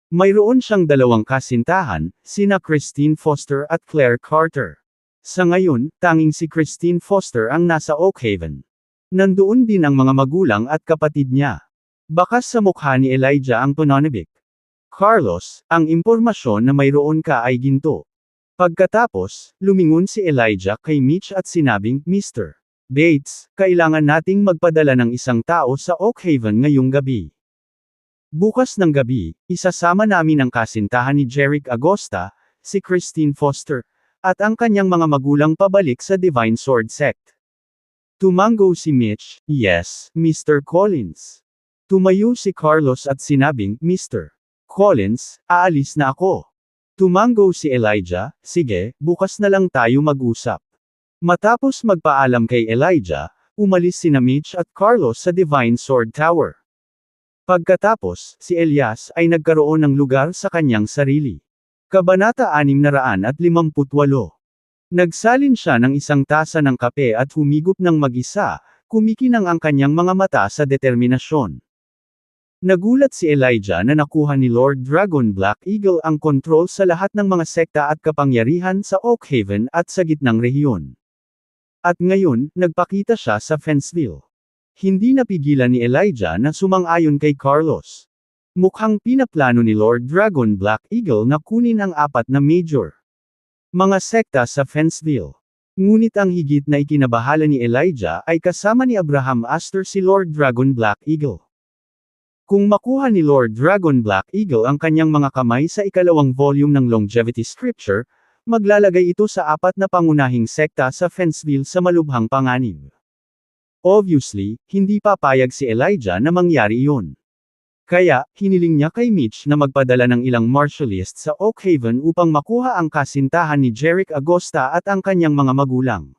Mayroon siyang dalawang kasintahan, sina Christine Foster at Claire Carter. Sa ngayon, tanging si Christine Foster ang nasa Oak Haven. Nandoon din ang mga magulang at kapatid niya." Bakas sa mukha ni Elijah ang pananabik. "Carlos, ang impormasyon na mayroon ka ay ginto." Pagkatapos, lumingon si Elijah kay Mitch at sinabing, "Mr. Bates, kailangan nating magpadala ng isang tao sa Oak Haven ngayong gabi. Bukas ng gabi, isasama namin ang kasintahan ni Jeric Agosta, si Christine Foster, at ang kanyang mga magulang pabalik sa Divine Sword Sect." Tumango si Mitch, "Yes, Mr. Collins." Tumayo si Carlos at sinabing, "Mr. Collins, aalis na ako." Tumango si Elijah, "Sige, bukas na lang tayo mag-usap." Matapos magpaalam kay Elijah, umalis sina Mitch at Carlos sa Divine Sword Tower. Pagkatapos, si Elias ay nagkaroon ng lugar sa kanyang sarili. Kabanata 658. Nagsalin siya ng isang tasa ng kape at humigop ng mag-isa, kumikinang ang kanyang mga mata sa determinasyon. Nagulat si Elijah na nakuha ni Lord Dragon Black Eagle ang kontrol sa lahat ng mga sekta at kapangyarihan sa Oak Haven at sa gitnang rehiyon. At ngayon, nagpakita siya sa Fenceville. Hindi napigilan ni Elijah na sumang-ayon kay Carlos. Mukhang pinaplano ni Lord Dragon Black Eagle na kunin ang 4 na major mga sekta sa Fenceville. Ngunit ang higit na ikinabahala ni Elijah ay kasama ni Abraham Astor si Lord Dragon Black Eagle. Kung makuha ni Lord Dragon Black Eagle ang kanyang mga kamay sa ikalawang volume ng Longevity Scripture, maglalagay ito sa 4 na pangunahing sekta sa Fenceville sa malubhang panganib. Obviously, hindi papayag si Elijah na mangyari iyon. Kaya, hiniling niya kay Mitch na magpadala ng ilang martialist sa Oak Haven upang makuha ang kasintahan ni Jeric Agosta at ang kanyang mga magulang.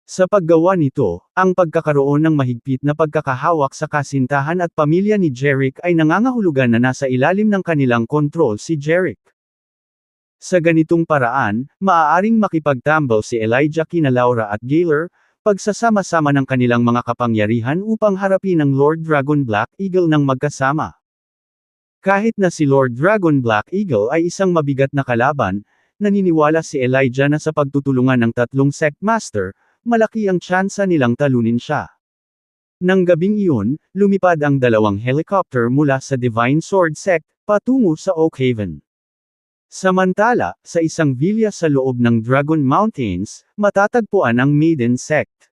Sa paggawa nito, ang pagkakaroon ng mahigpit na pagkakahawak sa kasintahan at pamilya ni Jeric ay nangangahulugan na nasa ilalim ng kanilang kontrol si Jeric. Sa ganitong paraan, maaaring makipagtambal si Elijah kina Laura at Gaylor, pagsasama-sama ng kanilang mga kapangyarihan upang harapin ang Lord Dragon Black Eagle ng magkasama. Kahit na si Lord Dragon Black Eagle ay isang mabigat na kalaban, naniniwala si Elijah na sa pagtutulungan ng 3 sect master, malaki ang tsansa nilang talunin siya. Nang gabing iyon, lumipad ang 2 helicopter mula sa Divine Sword Sect, patungo sa Oak Haven. Samantala, sa isang villa sa loob ng Dragon Mountains, matatagpuan ang Maiden Sect.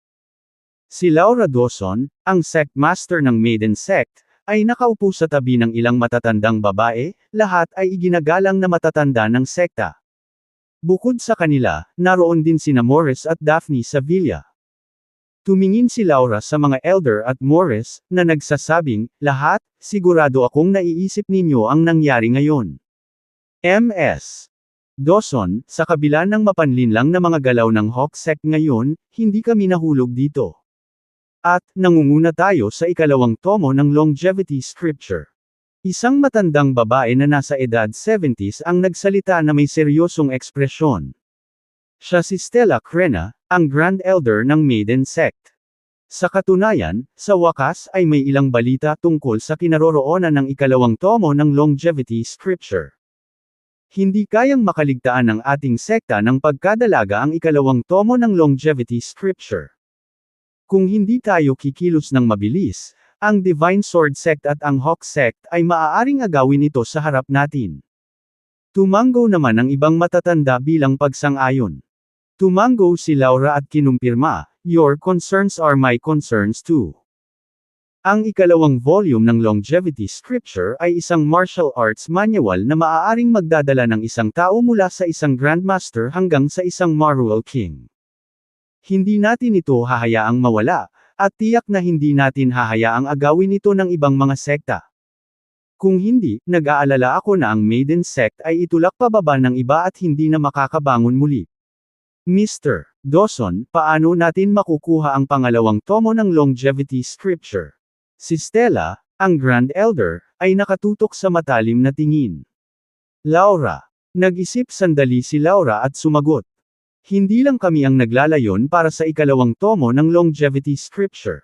Si Laura Dawson, ang sect master ng Maiden Sect, ay nakaupo sa tabi ng ilang matatandang babae, lahat ay iginagalang na matatanda ng sekta. Bukod sa kanila, naroon din sina Morris at Daphne sa villa. Tumingin si Laura sa mga elder at Morris, na nagsasabing, "Lahat, sigurado akong naiisip ninyo ang nangyari ngayon." Ms. Dawson, sa kabila ng mapanlinlang na mga galaw ng Hawk Sect ngayon, hindi kami nahulog dito. At, nangunguna tayo sa ikalawang tomo ng Longevity Scripture. Isang matandang babae na nasa edad 70s ang nagsalita na may seryosong ekspresyon. Siya si Stella Crena, ang Grand Elder ng Maiden Sect. Sa katunayan, sa wakas ay may ilang balita tungkol sa kinaroroonan ng ikalawang tomo ng Longevity Scripture. Hindi kayang makaligtaan ng ating sekta ng pagkadalaga ang ikalawang tomo ng Longevity Scripture. Kung hindi tayo kikilos ng mabilis, ang Divine Sword Sect at ang Hawk Sect ay maaaring agawin ito sa harap natin. Tumango naman ang ibang matatanda bilang pagsang-ayon. Tumango si Laura at kinumpirma, "Your concerns are my concerns too." Ang ikalawang volume ng Longevity Scripture ay isang martial arts manual na maaaring magdadala ng isang tao mula sa isang Grandmaster hanggang sa isang Moral King. Hindi natin ito hahayaang mawala, at tiyak na hindi natin hahayaang agawin ito ng ibang mga sekta. Kung hindi, nag-aalala ako na ang Maiden Sect ay itulak pababa ng iba at hindi na makakabangon muli. Mr. Dawson, paano natin makukuha ang pangalawang tomo ng Longevity Scripture? Si Stella, ang Grand Elder, ay nakatutok sa matalim na tingin. Laura. Nag-isip sandali si Laura at sumagot. Hindi lang kami ang naglalayon para sa ikalawang tomo ng Longevity Scripture.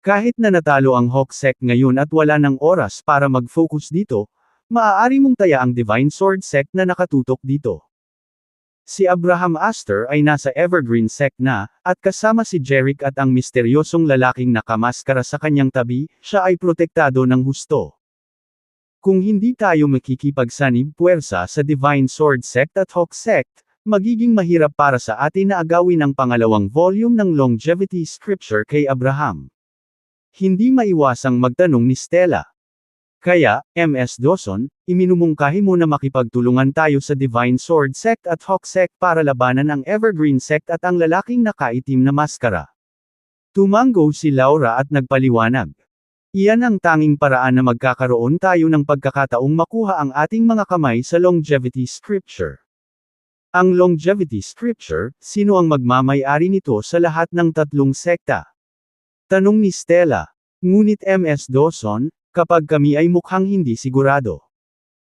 Kahit na natalo ang Hawk Sect ngayon at wala ng oras para mag-focus dito, maaari mong taya ang Divine Sword Sect na nakatutok dito. Si Abraham Astor ay nasa Evergreen Sect na, at kasama si Jerick at ang misteryosong lalaking nakamaskara sa kanyang tabi, siya ay protektado ng husto. Kung hindi tayo makikipagsanib puwersa sa Divine Sword Sect at Hawk Sect, magiging mahirap para sa atin na agawin ang pangalawang volume ng Longevity Scripture kay Abraham. Hindi maiwasang magtanong ni Stella. Kaya, Ms. Dawson, iminumungkahi mo na makipagtulungan tayo sa Divine Sword Sect at Hawk Sect para labanan ang Evergreen Sect at ang lalaking nakaitim na maskara. Tumango si Laura at nagpaliwanag. Iyan ang tanging paraan na magkakaroon tayo ng pagkakataong makuha ang ating mga kamay sa Longevity Scripture. Ang Longevity Scripture, sino ang magmamay-ari nito sa lahat ng tatlong sekta? Tanong ni Stella. Ngunit Ms. Dawson, kapag kami ay mukhang hindi sigurado.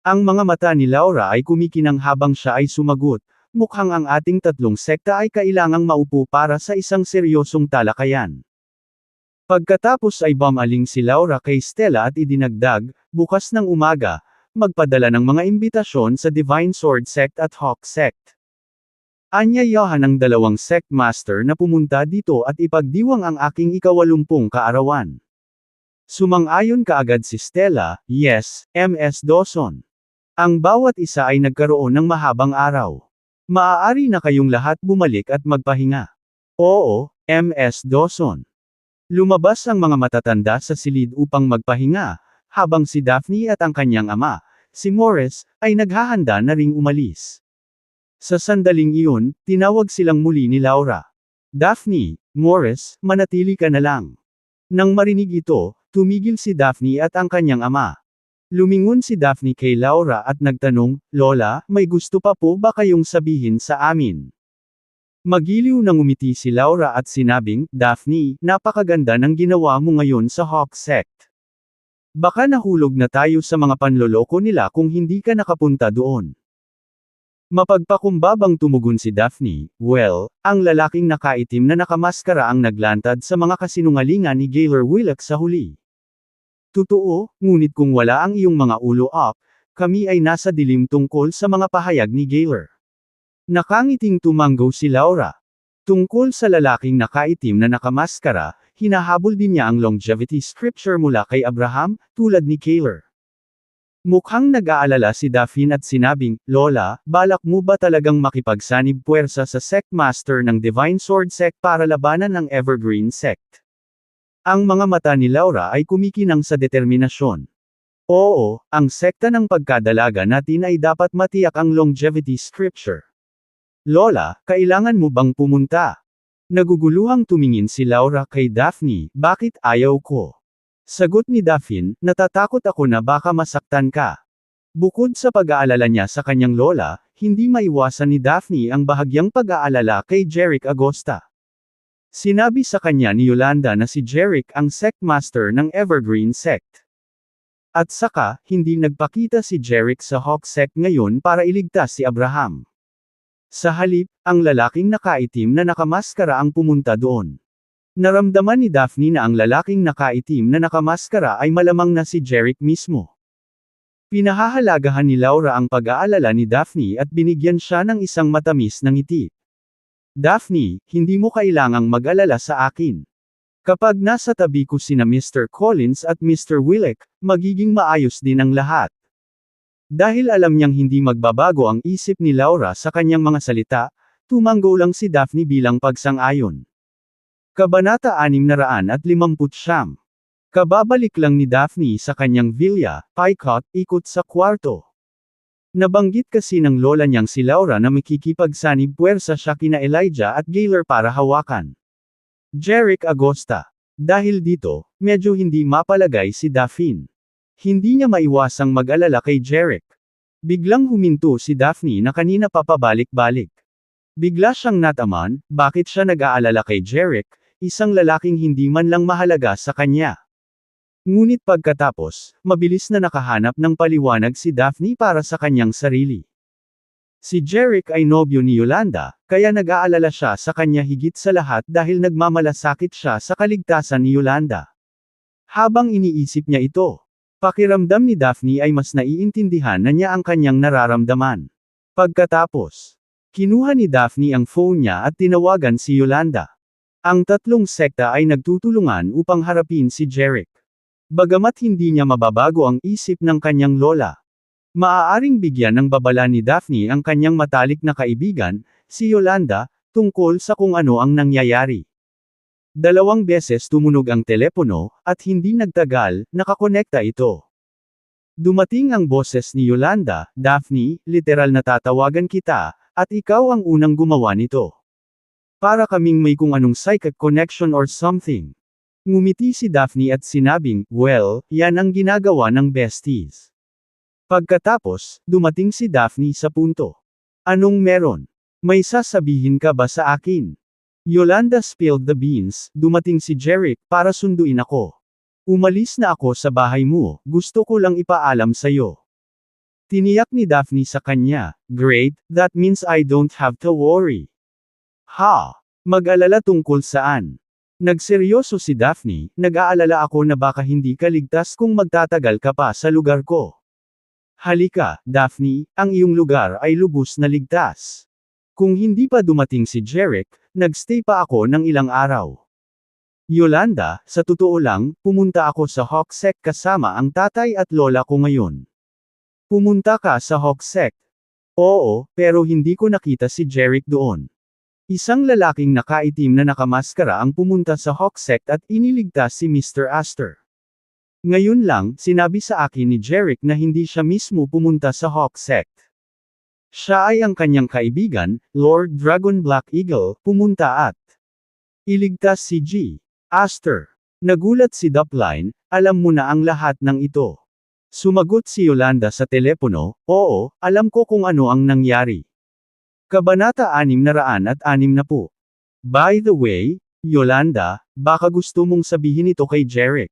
Ang mga mata ni Laura ay kumikinang habang siya ay sumagot, mukhang ang ating tatlong sekta ay kailangang maupo para sa isang seryosong talakayan. Pagkatapos ay bumaling si Laura kay Stella at idinagdag, bukas ng umaga, magpadala ng mga imbitasyon sa Divine Sword Sect at Hawk Sect. Anyayahan ng dalawang sect master na pumunta dito at ipagdiwang ang aking 80 kaarawan. Sumang-ayon kaagad si Stella, yes, Ms. Dawson. Ang bawat isa ay nagkaroon ng mahabang araw. Maaari na kayong lahat bumalik at magpahinga. Oo, Ms. Dawson. Lumabas ang mga matatanda sa silid upang magpahinga, habang si Daphne at ang kanyang ama, si Morris, ay naghahanda na ring umalis. Sa sandaling iyon, tinawag silang muli ni Laura. Daphne, Morris, manatili ka na lang. Nang marinig ito, tumigil si Daphne at ang kanyang ama. Lumingon si Daphne kay Laura at nagtanong, Lola, may gusto pa po ba kayong sabihin sa amin? Magiliw na ngumiti si Laura at sinabing, Daphne, napakaganda ng ginawa mo ngayon sa Hawk Sect. Baka nahulog na tayo sa mga panloloko nila kung hindi ka nakapunta doon. Mapagpakumbabang tumugon si Daphne, well, ang lalaking nakaitim na nakamaskara ang naglantad sa mga kasinungalingan ni Gaylor Willock sa huli. Totoo, ngunit kung wala ang iyong mga ulo up, kami ay nasa dilim tungkol sa mga pahayag ni Gaylor. Nakangiting tumango si Laura. Tungkol sa lalaking nakaitim na nakamaskara, hinahabol din niya ang Longevity Scripture mula kay Abraham, tulad ni Gaylor. Mukhang nag-aalala si Daphne at sinabing, Lola, balak mo ba talagang makipagsanib puwersa sa Sect Master ng Divine Sword Sect para labanan ang Evergreen Sect? Ang mga mata ni Laura ay kumikinang sa determinasyon. Oo, ang sekta ng pagkadalaga natin ay dapat matiyak ang Longevity Scripture. Lola, kailangan mo bang pumunta? Naguguluhang tumingin si Laura kay Daphne, bakit ayaw ko? Sagot ni Daphne, natatakot ako na baka masaktan ka. Bukod sa pag-aalala niya sa kanyang lola, hindi maiwasan ni Daphne ang bahagyang pag-aalala kay Jerick Agosta. Sinabi sa kanya ni Yolanda na si Jerick ang sect master ng Evergreen Sect. At saka, hindi nagpakita si Jerick sa Hawk Sect ngayon para iligtas si Abraham. Sa halip, ang lalaking nakaitim na nakamaskara ang pumunta doon. Naramdaman ni Daphne na ang lalaking nakaitim na nakamaskara ay malamang na si Jerick mismo. Pinahahalagahan ni Laura ang pag-aalala ni Daphne at binigyan siya ng isang matamis na ngiti. Daphne, hindi mo kailangang mag-alala sa akin. Kapag nasa tabi ko sina Mr. Collins at Mr. Willock, magiging maayos din ang lahat. Dahil alam niyang hindi magbabago ang isip ni Laura sa kanyang mga salita, tumango lang si Daphne bilang pagsang-ayon. Kabanata 659. Kababalik lang ni Daphne sa kanyang villa, paikot-ikot sa kwarto. Nabanggit kasi ng lola niyang si Laura na makikipagsanib puwersa siya kina Elijah at Gaylor para hawakan Jeric Agosta. Dahil dito, medyo hindi mapalagay si Daphne. Hindi niya maiwasang mag-alala kay Jeric. Biglang huminto si Daphne na kanina pa pabalik-balik. Bigla siyang nataman, bakit siya nag-aalala kay Jeric, isang lalaking hindi man lang mahalaga sa kanya. Ngunit pagkatapos, mabilis na nakahanap ng paliwanag si Daphne para sa kanyang sarili. Si Jeric ay nobyo ni Yolanda, kaya nag-aalala siya sa kanya higit sa lahat dahil nagmamalasakit siya sa kaligtasan ni Yolanda. Habang iniisip niya ito, pakiramdam ni Daphne ay mas naiintindihan na niya ang kanyang nararamdaman. Pagkatapos, kinuha ni Daphne ang phone niya at tinawagan si Yolanda. Ang tatlong sekta ay nagtutulungan upang harapin si Jeric. Bagamat hindi niya mababago ang isip ng kanyang lola, maaaring bigyan ng babala ni Daphne ang kanyang matalik na kaibigan, si Yolanda, tungkol sa kung ano ang nangyayari. 2 beses tumunog ang telepono, at hindi nagtagal, nakakonekta ito. Dumating ang boses ni Yolanda, Daphne, literal na tatawagan kita, at ikaw ang unang gumawa nito. Para kaming may kung anong psychic connection or something. Ngumiti si Daphne at sinabing, well, yan ang ginagawa ng besties. Pagkatapos, dumating si Daphne sa punto. Anong meron? May sasabihin ka ba sa akin? Yolanda spilled the beans, dumating si Jeric para sunduin ako. Umalis na ako sa bahay mo, gusto ko lang ipaalam sa'yo. Tiniyak ni Daphne sa kanya, great, that means I don't have to worry. Ha? Mag-alala tungkol saan? Nagseryoso si Daphne, nag-aalala ako na baka hindi ka ligtas kung magtatagal ka pa sa lugar ko. Halika, Daphne, ang iyong lugar ay lubos na ligtas. Kung hindi pa dumating si Jeric, nagstay pa ako ng ilang araw. Yolanda, sa totoo lang, pumunta ako sa Hogsek kasama ang tatay at lola ko ngayon. Pumunta ka sa Hogsek? Oo, pero hindi ko nakita si Jeric doon. Isang lalaking nakaitim na nakamaskara ang pumunta sa Hogsek at iniligtas si Mr. Astor. Ngayon lang, sinabi sa akin ni Jeric na hindi siya mismo pumunta sa Hogsek. Siya ay ang kanyang kaibigan, Lord Dragon Black Eagle, pumunta at iligtas si G. Astor. Nagulat si Dupline, alam mo na ang lahat ng ito. Sumagot si Yolanda sa telepono, oo, alam ko kung ano ang nangyari. Kabanata 660. By the way, Yolanda, baka gusto mong sabihin ito kay Jeric.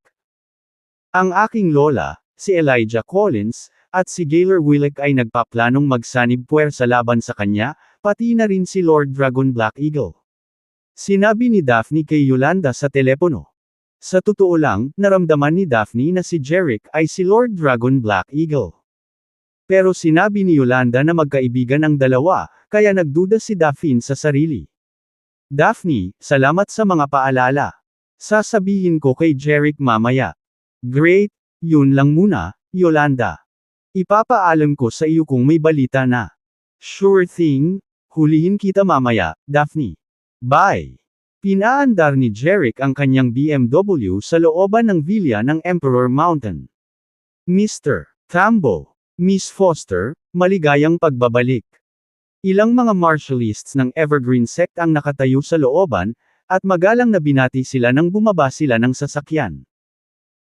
Ang aking lola, si Elijah Collins, at si Gaylor Willick ay nagpaplanong magsanib puwersa laban sa kanya, pati na rin si Lord Dragon Black Eagle. Sinabi ni Daphne kay Yolanda sa telepono. Sa totoo lang, naramdaman ni Daphne na si Jeric ay si Lord Dragon Black Eagle. Pero sinabi ni Yolanda na magkaibigan ang dalawa, kaya nagduda si Daphne sa sarili. Daphne, salamat sa mga paalala. Sasabihin ko kay Jeric mamaya. Great, yun lang muna, Yolanda. Ipapaalam ko sa iyo kung may balita na. Sure thing, hulihin kita mamaya, Daphne. Bye. Pinaandar ni Jeric ang kanyang BMW sa looban ng villa ng Emperor Mountain. Mr. Tambo, Miss Foster, maligayang pagbabalik. Ilang mga martialists ng Evergreen Sect ang nakatayo sa looban, at magalang na binati sila nang bumaba sila ng sasakyan.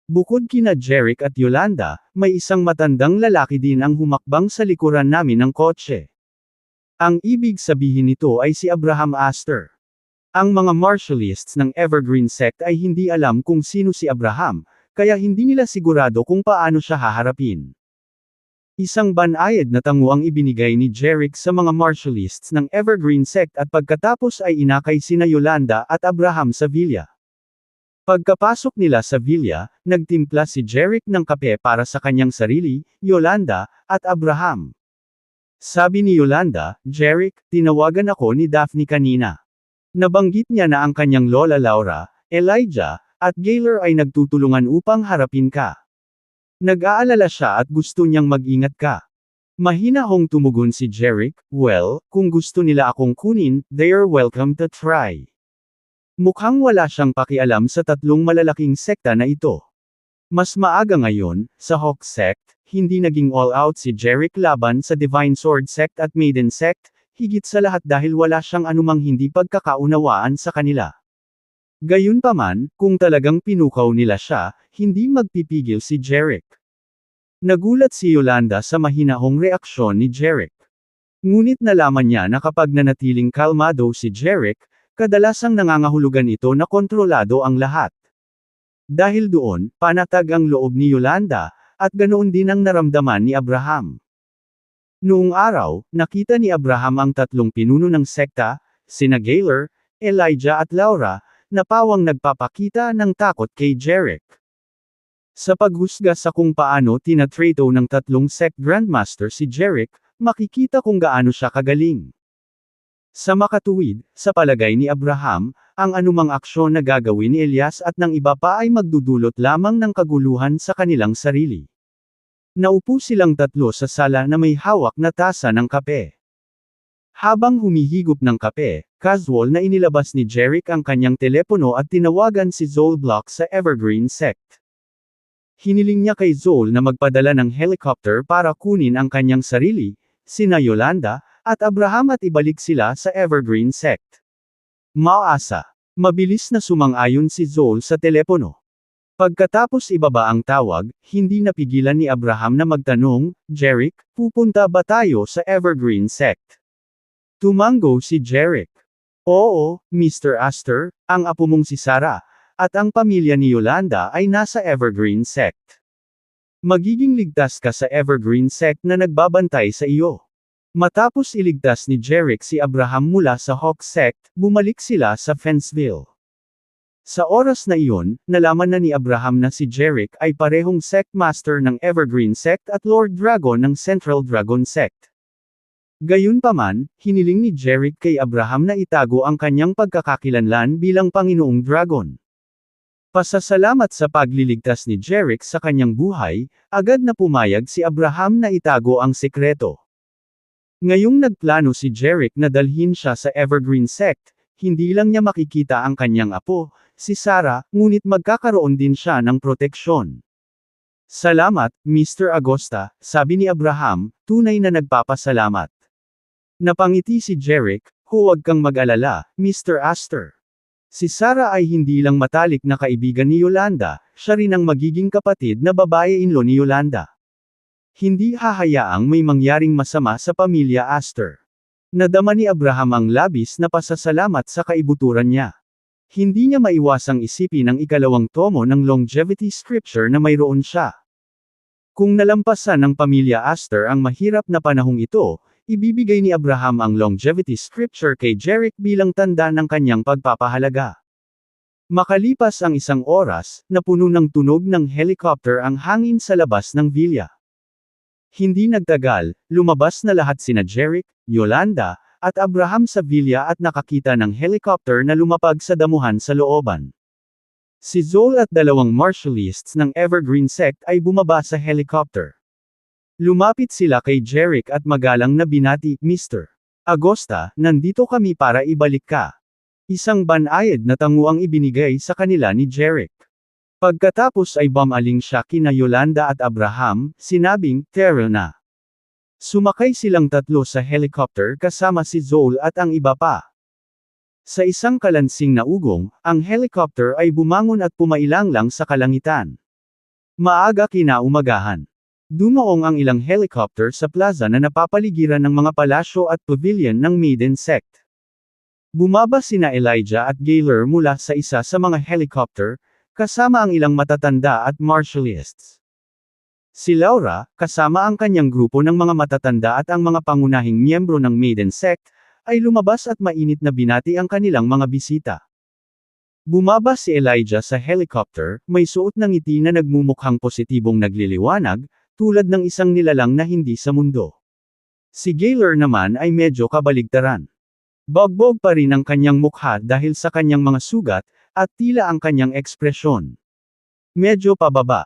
Bukod kina Jeric at Yolanda, may isang matandang lalaki din ang humakbang sa likuran namin ng kotse. Ang ibig sabihin nito ay si Abraham Astor. Ang mga martialists ng Evergreen Sect ay hindi alam kung sino si Abraham, kaya hindi nila sigurado kung paano siya haharapin. Isang banayad na tango ang ibinigay ni Jeric sa mga martialists ng Evergreen Sect at pagkatapos ay inakay sina Yolanda at Abraham sa villa. Pagkapasok nila sa villa, nagtimpla si Jeric ng kape para sa kanyang sarili, Yolanda, at Abraham. Sabi ni Yolanda, Jeric, tinawagan ako ni Daphne kanina. Nabanggit niya na ang kanyang lola Laura, Elijah, at Gaylor ay nagtutulungan upang harapin ka. Nag-aalala siya at gusto niyang mag-ingat ka. Mahinahong tumugon si Jeric, well, kung gusto nila akong kunin, they're welcome to try. Mukhang wala siyang pakialam sa tatlong malalaking sekta na ito. Mas maaga ngayon, sa Hawk Sect, hindi naging all-out si Jerick laban sa Divine Sword Sect at Maiden Sect, higit sa lahat dahil wala siyang anumang hindi pagkakaunawaan sa kanila. Gayunpaman, kung talagang pinukaw nila siya, hindi magpipigil si Jerick. Nagulat si Yolanda sa mahinahong reaksyon ni Jerick. Ngunit nalaman niya na kapag nanatiling kalmado si Jerick, kadalasang nangangahulugan ito na kontrolado ang lahat. Dahil doon, panatag ang loob ni Yolanda, at ganoon din ang naramdaman ni Abraham. Noong araw, nakita ni Abraham ang tatlong pinuno ng sekta, sina Gaylor, Elijah at Laura, na pawang nagpapakita ng takot kay Jerick. Sa paghusga sa kung paano tinatrato ng tatlong sect grandmaster si Jerick, makikita kung gaano siya kagaling. Sa makatuwid, sa palagay ni Abraham, ang anumang aksyon na gagawin ni Elias at ng iba pa ay magdudulot lamang ng kaguluhan sa kanilang sarili. Naupo silang tatlo sa sala na may hawak na tasa ng kape. Habang humihigop ng kape, casual na inilabas ni Jerick ang kanyang telepono at tinawagan si Zol Block sa Evergreen Sect. Hiniling niya kay Zol na magpadala ng helicopter para kunin ang kanyang sarili, sina Yolanda, at Abraham at ibalik sila sa Evergreen Sect. Maasa. Mabilis na sumang-ayon si Zol sa telepono. Pagkatapos ibaba ang tawag, hindi napigilan ni Abraham na magtanong, Jerick, pupunta ba tayo sa Evergreen Sect? Tumango si Jerick. Oo, Mr. Astor, ang apo mong si Sarah, at ang pamilya ni Yolanda ay nasa Evergreen Sect. Magiging ligtas ka sa Evergreen Sect na nagbabantay sa iyo. Matapos iligtas ni Jerick si Abraham mula sa Hawk Sect, bumalik sila sa Fenceville. Sa oras na iyon, nalaman na ni Abraham na si Jerick ay parehong Sect Master ng Evergreen Sect at Lord Dragon ng Central Dragon Sect. Gayunpaman, hiniling ni Jerick kay Abraham na itago ang kanyang pagkakakilanlan bilang Panginoong Dragon. Pasasalamat sa pagliligtas ni Jerick sa kanyang buhay, agad na pumayag si Abraham na itago ang sekreto. Ngayong nagplano si Jerick na dalhin siya sa Evergreen Sect, hindi lang niya makikita ang kanyang apo, si Sarah, ngunit magkakaroon din siya ng proteksyon. Salamat, Mr. Agosta, sabi ni Abraham, tunay na nagpapasalamat. Napangiti si Jerick, huwag kang mag-alala, Mr. Astor. Si Sarah ay hindi lang matalik na kaibigan ni Yolanda, siya rin ang magiging kapatid na babae-in-law ni Yolanda. Hindi hahayaang may mangyaring masama sa pamilya Astor. Nadama ni Abraham ang labis na pasasalamat sa kaibuturan niya. Hindi niya maiwasang isipin ang ikalawang tomo ng longevity scripture na mayroon siya. Kung nalampasan ng pamilya Astor ang mahirap na panahong ito, ibibigay ni Abraham ang longevity scripture kay Jerick bilang tanda ng kanyang pagpapahalaga. Makalipas ang isang oras, napuno ng tunog ng helicopter ang hangin sa labas ng villa. Hindi nagtagal, lumabas na lahat sina Jerick, Yolanda, at Abraham sa villa at nakakita ng helicopter na lumapag sa damuhan sa looban. Si Zol at dalawang martialists ng Evergreen Sect ay bumaba sa helicopter. Lumapit sila kay Jerick at magalang na binati, Mr. Agosta, nandito kami para ibalik ka. Isang banayad na tango ang ibinigay sa kanila ni Jerick. Pagkatapos ay bumaling siya kina Yolanda at Abraham, sinabing, tara na. Sumakay silang tatlo sa helicopter kasama si Zol at ang iba pa. Sa isang kalansing na ugong, ang helicopter ay bumangon at pumailanglang sa kalangitan. Maaga kinaumagahan. Dumaong ang ilang helicopter sa plaza na napapaligiran ng mga palasyo at pavilion ng Maiden Sect. Bumaba sina Elijah at Gaylor mula sa isa sa mga helicopter, kasama ang ilang matatanda at martialists. Si Laura, kasama ang kanyang grupo ng mga matatanda at ang mga pangunahing miyembro ng Maiden Sect, ay lumabas at mainit na binati ang kanilang mga bisita. Bumaba si Elijah sa helicopter, may suot ng ngiti na nagmumukhang positibong nagliliwanag, tulad ng isang nilalang na hindi sa mundo. Si Gaylor naman ay medyo kabaligtaran. Bogbog pa rin ang kanyang mukha dahil sa kanyang mga sugat, at tila ang kanyang ekspresyon. Medyo pababa.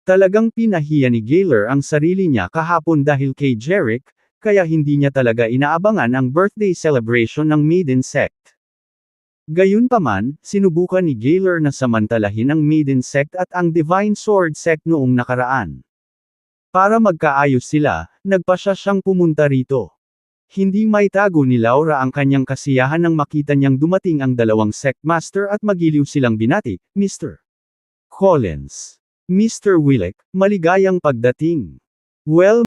Talagang pinahiya ni Gaylor ang sarili niya kahapon dahil kay Jerick, kaya hindi niya talaga inaabangan ang birthday celebration ng Maiden Sect. Gayunpaman, sinubukan ni Gaylor na samantalahin ang Maiden Sect at ang Divine Sword Sect noong nakaraan. Para magkaayos sila, nagpasya siyang pumunta rito. Hindi maitago ni Laura ang kanyang kasiyahan nang makita niyang dumating ang dalawang sect master at magiliw silang binati, Mr. Collins. Mr. Willick, maligayang pagdating. Well,